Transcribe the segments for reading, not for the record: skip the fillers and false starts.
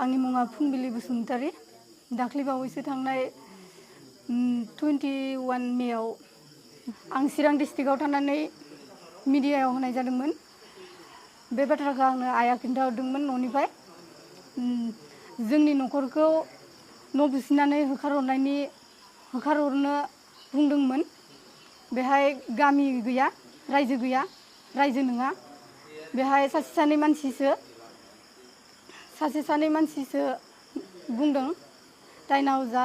आंनि मुङा फुंबिलि बसुमतारी दाख्लि बावैसो थांनाय 21 मेआव आं चिरां डिस्ट्रिक्टआव थानानै मिडियायाव होनाय जादोंमोन। बे बाथ्राखौ आंनो आइया खिन्थाहरदोंमोन न'निफ्राय। जोंनि न'खरखौ न' बुसिनानै होखारहरनो बुंदोंमोन। बेहाय गामि गैया, रायजो गैया, रायजो नङा। बेहाय सासे सानै मानसिसो बुंदों। दायनाव जा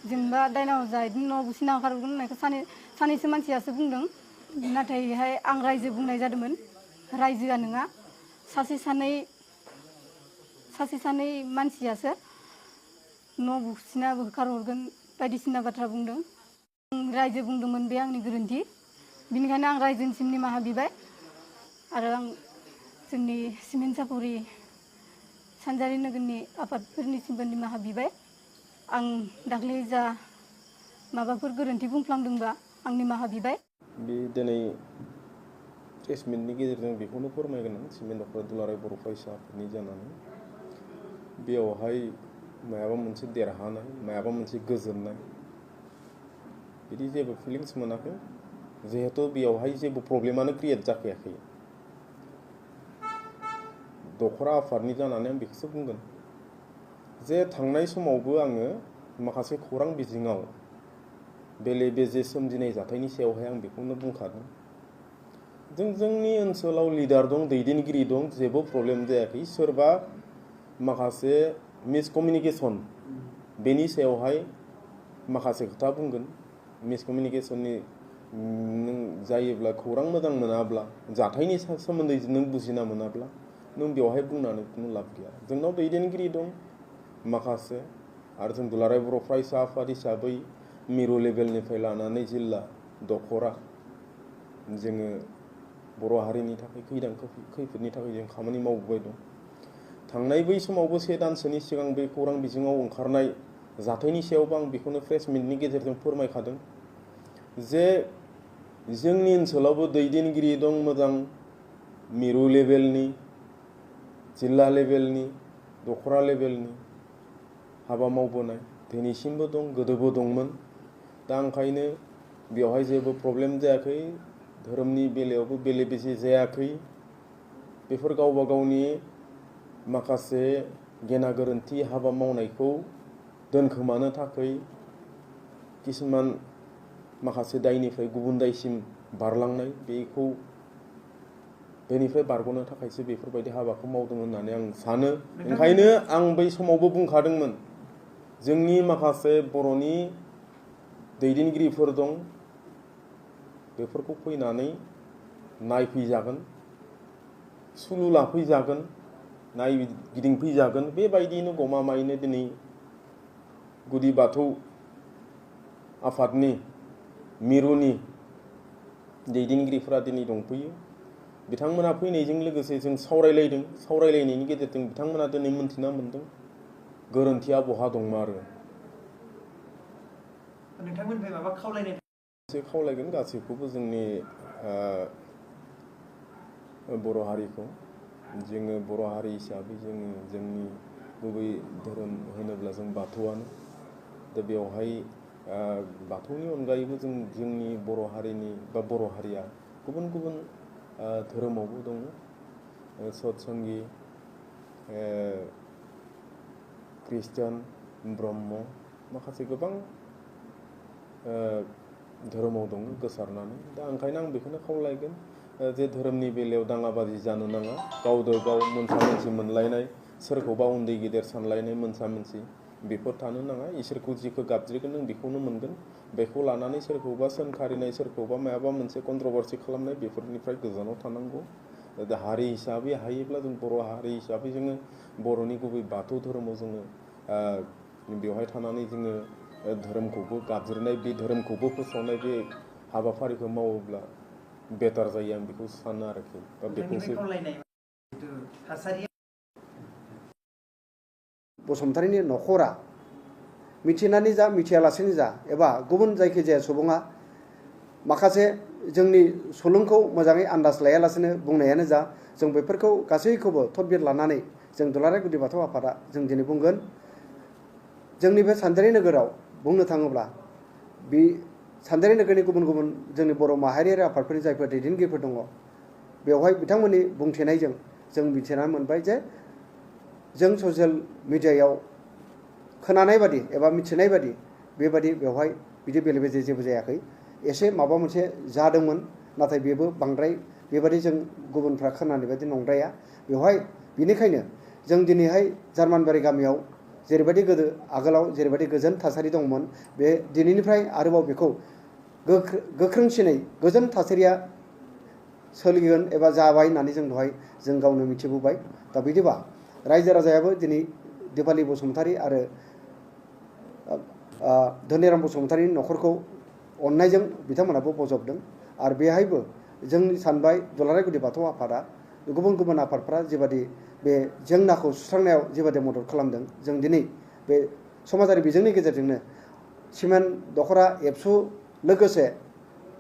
जेनेबा दायनाव जा बिदिनो न' बुसिना होखारहरगोन होननायखौ सानैसो मानसियासो बुंदों। नाथाय बेहाय आं रायजो बुंनाय जादोंमोन। रायजोआ नङा, सासे सानै मानसियासो न' बुसिना होखारहरगोन बायदिसिना बाथ्रा बुंदों। आं रायजो बुंदोंमोन, बे आंनि गोरोन्थि। बिनिखायनो आं रायजोनिसिम निमाहा बिबाय आरो आं जोंनि सिमेन्ट सापरि सानजारि नोगोरनि आफादफोरनिसिमबो निमाहा बिबाय। आं दाख्लै जा माबाफोर गोरोन्थि बुंफ्लांदोंबा आं निमाहा बिबाय। बे दिनै प्रेस मिटनि गेजेरजों बेखौनो फोरमायगोन आं सिमेन्ट अफर दुलाराय बर' फरायसा आफादनि जानानै बेयावहाय मायाबा मोनसे देरहानाय, मायाबा मोनसे गोजोननाय बिदि जेबो फिलिंस मोनाखै। जिहेतु बेयावहाय जेबो प्रब्लेमानो क्रियेट जाखायाखै। दखरा आफादनि जानानै आं बेखौसो बुंगोन जे थांनाय समावबो आङो माखासे खौरां बिजोङाव बेले बेजे सोमजिनाय जाथायनि सायावहाय आं बेखौनो बुंखादों। जोंनि ओनसोलाव लिडार दं, दैदेनगिरि दं, जेबो प्रब्लेम जायाखै। सोरबा माखासे मिसकमिउनिकेसन बेनि सायावहाय माखासे खोथा बुंगोन। मिसकमिउनिकेसननि जायोब्ला खौरां मोजां मोनाब्ला, जाथायनि सोमोन्दै नों बुजिना मोनाब्ला नों बेवहाय बुंनानै खुनु लाब गैया। जोंनाव दैदेनगिरि दं माखासे, आरो जों दुलाराय बर' फरायसा आफाद हिसाबै मिरु लेभेलनिफ्राय लानानै जिल्ला दखरा जोङो बर' हारिनि थाखाय खैफोदनि थाखाय जों खामानि मावबोबाय दं। थांनाय बै समावबो 1 दानसोनि सिगां बे खौरां बिजोङाव ओंखारनाय जाथायनि सायावबो आं बेखौनो प्रेस मिटनि गेजेरजों फोरमायखादों जे जोंनि ओनसोलावबो दैदेनगिरि दं मोजां, मिरु लेभेलनि, जिल्ला लेभेलनि, दखरा लेभेलनि हाबा मावबोनाय दिनैसिमबो दं, गोदोबो दंमोन। दा ओंखायनो बेवहाय जेबो प्रब्लेम जायाखै। धोरोमनि बेलायावबो बेले बेजे जायाखै। बेफोर गावबा गावनि माखासे गेना गोरोन्थि हाबा मावनायखौ दोनखोमानो थाखाय किसुमान माखासे दायनिफ्राय गुबुन दायसिम बारलांनाय, बेनिफ्राय बारग'नो थाखायसो बेफोरबायदि हाबाखौ मावदों होननानै आं सानो। ओंखायनो आं बै समावबो बुंखादोंमोन जोंनि माखासे बर'नि दैदेनगिरिफोर दं, बेफोरखौ फैनानै नायफैजागोन, सुलु लाफैजागोन, नायगिदिंफैजागोन। बेबायदियैनो गमामायैनो दिनै गुदि बाथौ आफादनि मिरुनि दैदेनगिरिफोरा दिनै दंफैयो। बिथांमोना फैनायजों लोगोसे जों सावरायलायदों। सावरायलायनायनि गेजेरजों बिथांमोना दिनै मोन्थिना मोन्दों गोरोन्थिया बहा दंमारो। नोंथांमोननिफ्राय माबा खावलायगोन गासैखौबो जोंनि बर' हारिखौ। जोङो बर' हारि हिसाबै जोंनि गुबै धोरोम होनोब्ला जों बाथौआनो। दा बेवहाय बाथौनि अनगायैबो जोंनि बर' हारिनि बा बर' हारिया गुबुन गुबुन धोरोमावबो दङ। सतसंगि, ख्रिस्टान, ब्रह्म, माखासे गोबां धोरोमाव दङ गोसारनानै। दा ओंखायनो आं बेखौनो खावलायगोन जे धोरोमनि बेलायाव दाङाबाजि जानो नाङा। गावजों गाव मोनसा मोनसि मोनलायनाय, सोरखौबा उन्दै गेदेर सानलायनाय मोनसा मोनसि बेफोर थानो नाङा। इसोरखौ जिखौ गाबज्रिगोन नों बेखौनो मोनगोन। बेखौ लानानै सोरखौबा सोंखारिनाय, सोरखौबा माबा मोनसे कन्ट्रभारसि खालामनाय बेफोरनिफ्राय गोजानाव थानांगौ। दा हारि हिसाबै हायोब्ला जों बर' हारि हिसाबै जोङो बर'नि गुबै बाथौ धोरोमाव जोङो बेवहाय थानानै जोङो धोरोमखौबो गाबज्रिनाय, बे धोरोमखौबो फोसावनाय बे हाबाफारिखौ मावोब्ला बेटार जायो आं बेखौ सानो आरोखि। बसुमतारीनि न'खरा मिथिनानै जा मिथियालासेनो जा एबा गुबुन जायखिजाया सुबुङा माखासे जोंनि सुलुंखौ मोजाङै आन्दाज लायालासेनो बुंनायानो जा, जों बेफोरखौ गासैखौबो थदबिर लानानै जों दुलाराय गुदि बाथौ आफादा जों दिनै बुंगोन जोंनि बे सानजारि नोगोराव बुंनो थाङोब्ला बे सानजारि नोगोरनि गुबुन गुबुन जोंनि बर' माहारियारि आफादफोरनि जायफोर दैदेनगिरिफोर दङ बेवहाय बिथांमोननि बुंथिनायजों जों मिथिनानै मोनबाय जे जों ससियेल मिडियायाव खोनानाय बादि एबा मिथिनाय बादि बेबादि बेवहाय बिदि बेले बेजे जेबो जायाखै एसे माबा मोनसे जादोंमोन नाथाय बेबो बांद्राय बेबादि जों गुबुनफ्रा खोनानाय बायदि नंद्राया बेवहाय बिनिखायनो जों दिनैहाय जार्मानबारि गामियाव जेरैबायदि गोदो आगोलाव जेरैबायदि गोजोन थासारि दंमोन बे दिनैनिफ्राय आरोबाव बेखौ गोख्रोंसिनै गोजोन थासारिया सोलिगोन एबा जाबाय होननानै जों दहाय जों गावनो मिथिबोबाय दा बिदिबा रायजो राजायाबो दिनै दिपालि बसुमतारी आरो धोनिराम बसुमतारीनि न'खरखौ अननायजों बिथांमोनाबो बजबदों आरो बेहायबो जोंनि सानबाय दुलाराय गुदि बाथौ आफादा गुबुन गुबुन आफादफ्रा जेबादि बे जेंनाखौ सुस्रांनायाव जेबादि मदद खालामदों जों दिनै बे समाजारि बिजोंनि गेजेरजोंनो सिमेन्ट दख'रा एबसु लोगोसे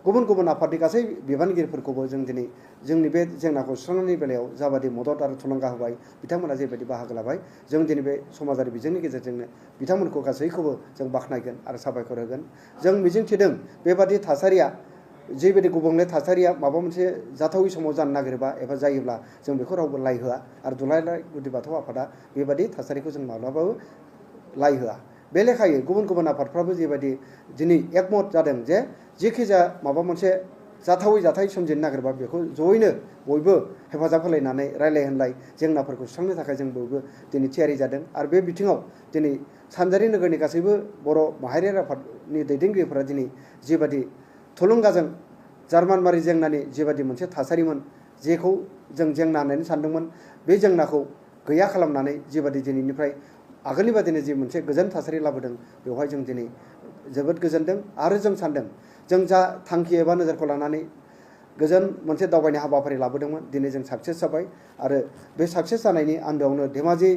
गुबुन गुबुन आफादनि गासै बिबानगिरिफोरखौबो जों दिनै जोंनि बे जेंनाखौ सुस्रांनायनि बेलायाव जाबादि मदद आरो थुलुंगा होबाय बिथांमोना जेबायदि बाहागो लाबाय जों दिनै बे समाजारि बिजोंनि गेजेरजोंनो बिथांमोनखौ गासैखौबो जों बाख्नायगोन आरो साबायखर होगोन जों मिजिंथिदों बेबादि थासारिया जेबायदि गुबुंले थासारिया माबा मोनसे जाथावै समाव जानो नागिरोबा एबा जायोब्ला जों बेखौ रावबो लाइ होआ आरो दुलाराय गुदि बाथौ आफादा बेबादि थासारिखौ जों माब्लाबाबो लाइ होआ बे लेखायै गुबुन गुबुन आफादफ्राबो जेबायदि दिनै एकमत जादों जे जेखि जाया माबा मोनसे जाथावै जाथाय सोमजिनो नागिरबा बेखौ जयैनो बयबो हेफाजाब होलायनानै रायलाय होनलाय जेंनाफोरखौ सुस्रांनो थाखाय जों बयबो दिनै थियारि जादों आरो बे बिथिङाव दिनै सानजारि नोगोरनि गासैबो बर' माहारियारि आफादनि दैदेनगिरिफोरा दिनै जेबादि थुलुंगाजों जार्मानबारि जेंनानि जेबादि मोनसे थासारिमोन जेखौ जों जेंना होननानै सानदोंमोन बे जेंनाखौ गैया खालामनानै जेबादि दिनैनिफ्राय आगोलनि बादिनो जि मोनसे गोजोन थासारि लाबोदों बेवहाय जों दिनै जोबोद गोजोनदों आरो जों सानदों जों जा थांखि एबा नोजोरखौ लानानै गोजोन मोनसे दावबायनाय हाबाफारि लाबोदोंमोन दिनै जों साक्सेस जाबाय आरो बे साक्सेस जानायनि आन्दोआवनो धेमाजि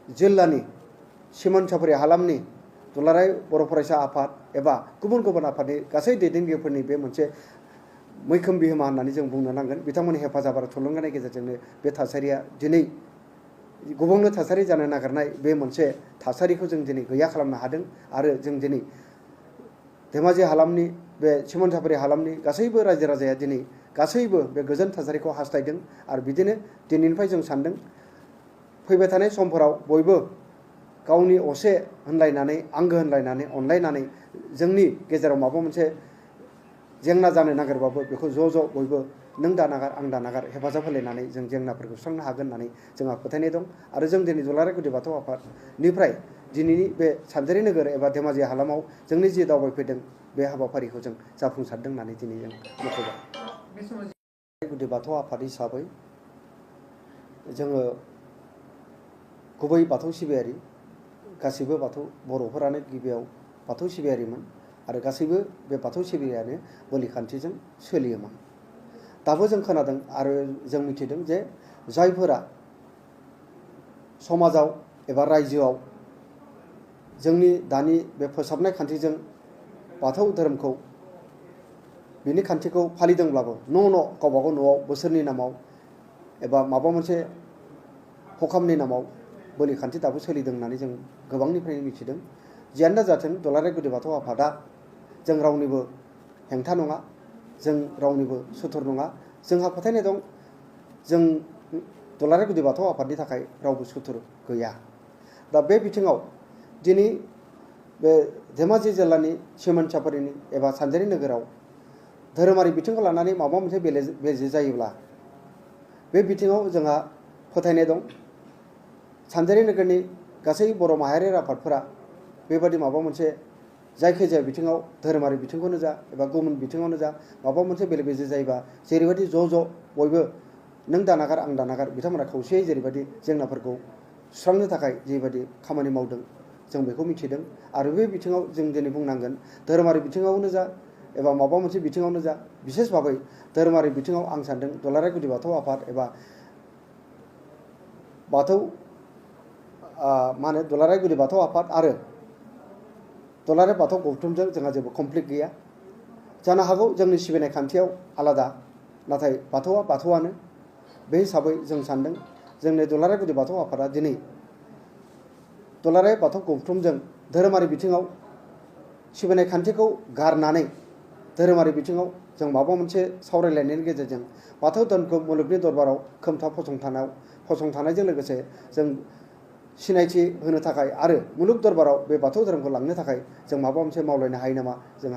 जिल्लानि सिमोन सापरि हालामनि दुलाराय बर' फरायसा आफाद एबा गुबुन गुबुन आफादनि गासै दैदेनगिरिफोरनि बे मोनसे मैखोम बिहोमा होननानै जों बुंनो नांगोन बिथांमोननि हेफाजाब आरो थुलुंगानि गेजेरजोंनो बे थासारिया दिनै गुबुंले थासारि जानो नागिरनाय बे मोनसे थासारिखौ जों दिनै गैया खालामनो हादों आरो जों दिनै धेमाजि हालामनि बे सिमोन सापरि हालामनि गासैबो रायजो राजाया दिनै गासैबो बे गोजोन थासारिखौ हास्थायदों आरो बिदिनो दिनैनिफ्राय जों सानदों फैबाय थानाय समफोराव बयबो गावनि असे होनलायनानै आंगो होनलायनानै अनलायनानै जोंनि गेजेराव माबा मोनसे जेंना जानो नागिरबाबो बेखौ ज' बयबो नों दानागार आं दानागार हेफाजाब होलायनानै जों जेंनाफोरखौ सुस्रांनो हागोन होननानै जोंहा फोथायनाय दं आरो जों दिनै दुलाराय गुदि बाथौ आफादनिफ्राय दिनैनि बे सानजारि नोगोर एबा धेमाजि हालामाव जोंनि जि दावबायफैदों बे हाबाफारिखौ जों जाफुंसारदों होननानै दिनै जों मख'बाय गुदि बाथौ आफाद हिसाबै जोङो गुबै बाथौ सिबियारि गासैबो बाथौ बर'फोरानो गिबियाव बाथौ सिबियारिमोन आरो गासैबो बे बाथौ सिबियारियानो बोलि खान्थिजों सोलियोमोन दाबो जों खोनादों आरो जों मिथिदों जे जायफोरा समाजाव एबा रायजोआव जोंनि दानि बे फोसाबनाय खान्थिजों बाथौ धोरोमखौ बिनि खान्थिखौ फालिदोंब्लाबो न' गावबागाव न'आव बोसोरनि नामाव एबा माबा मोनसे हखामनि नामाव बोलि खान्थि दाबो सोलिदों होननानै जों गोबांनिफ्रायनो मिथिदों जियानो जाथों दुलाराय गुदि बाथौ आफादा जों रावनिबो हेंथा नङा जों रावनिबो सुथुर नङा जोंहा फोथायनाय दं जों दुलाराय गुदि बाथौ आफादनि थाखाय रावबो सुथुर गैया दा बे बिथिङाव दिनै बे धेमाजि जिल्लानि सिमोन सापरिनि एबा सानजारि नोगोराव धोरोमारि बिथिंखौ लानानै माबा मोनसे बेले जायोब्ला बे बिथिङाव जोंहा फोथायनाय दं सानजारि नोगोरनि गासै बर' माहारियारि आफादफोरा बेबादि माबा मोनसे जायखिजाया बिथिङाव धोरोमारि बिथिंखौनो जा एबा गुबुन बिथिङावनो जा माबा मोनसे बेले बेजे जायोबा जेरैबायदि ज' बयबो नों दानागार आं दानागार बिथांमोना खौसेयै जेरैबायदि जेंनाफोरखौ सुस्रांनो थाखाय जेबायदि खामानि मावदों जों बेखौ मिथिदों आरो बे बिथिङाव जों दिनै बुंनांगोन धोरोमारि बिथिङावनो जा एबा माबा मोनसे बिथिङावनो जा बिसेस भाबै धोरोमारि बिथिङाव आं सानदों दुलाराय गुदि बाथौ आफाद एबा बाथौ मा होनो दुलाराय गुदि बाथौ आफाद आरो दुलाराय बाथौ गौथुमजों जोंहा जेबो कमप्लिट गैया जानो हागौ जोंनि सिबिनाय खान्थियाव आलादा नाथाय बाथौआ बाथौआनो बे हिसाबै जों सानदों जोंनि दुलाराय गुदि बाथौ आफादा दिनै दुलाराय बाथौ गौथुमजों धोरोमारि बिथिङाव सिबिनाय खान्थिखौ गारनानै धोरोमारि बिथिङाव जों माबा मोनसे सावरायलायनायनि गेजेरजों बाथौ धोरोमखौ मुलुगनि दरबाराव खोमथा फसंथानायजों लोगोसे जों सिनायथि होनो थाखाय आरो मुलुग दरबाराव बे बाथौ धोरोमखौ लांनो थाखाय जों माबा मोनसे मावलायनो हायो नामा जोंहा